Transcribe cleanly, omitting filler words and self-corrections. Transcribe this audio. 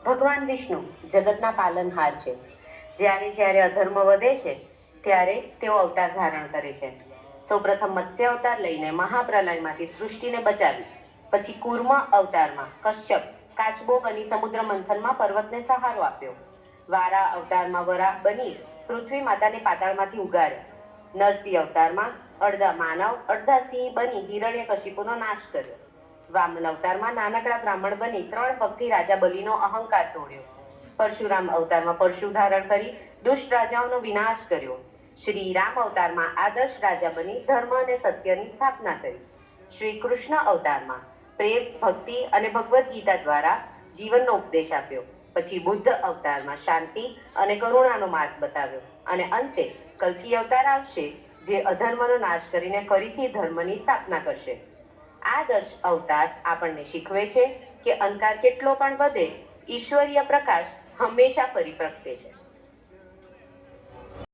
ભગવાન વિષ્ણુ જગતના પાલનહાર છે. જ્યારે જ્યારે અધર્મ વધે છે ત્યારે તેઓ અવતાર ધારણ કરે છે. સૌપ્રથમ મત્સ્ય અવતાર લઈને મહાપ્રલયમાંથી સૃષ્ટિને બચાવી, પછી કૂર્મ અવતારમાં કશ્યપ કાચબો બની સમુદ્ર મંથનમાં પર્વતને સહારો આપ્યો. વારા અવતારમાં વરાહ બની પૃથ્વી માતાને પાતાળમાંથી ઉગાર્યા. નરસિંહ અવતારમાં અડધા માનવ અડધા સિંહ બની હિરણ્યકશિપુનો નાશ કર્યો. વામન અવતારમાં નાનકડા બ્રાહ્મણ બની 3 પગથી રાજા બલિનો અહંકાર તોડ્યો. પરશુરામ અવતારમાં પરશુ ધારણ કરી દુષ્ટ રાજાઓનો વિનાશ કર્યો. શ્રી રામ અવતારમાં આદર્શ રાજા બની ધર્મ અને સત્યની સ્થાપના કરી. શ્રી કૃષ્ણ અવતારમાં પ્રેમ, ભક્તિ અને ભગવદ્ ગીતા દ્વારા જીવનનો ઉપદેશ આપ્યો. પછી બુદ્ધ અવતારમાં શાંતિ અને કરુણાનો માર્ગ બતાવ્યો. અને અંતે કલ્કી અવતાર આવશે, જે અધર્મનો નાશ કરીને ફરીથી ધર્મની સ્થાપના કરશે. આ 10 અવતાર આપણને શીખવે છે કે અંધકાર કેટલો પણ વધે, ઈશ્વરીય પ્રકાશ હંમેશા ફરી પ્રગટે છે.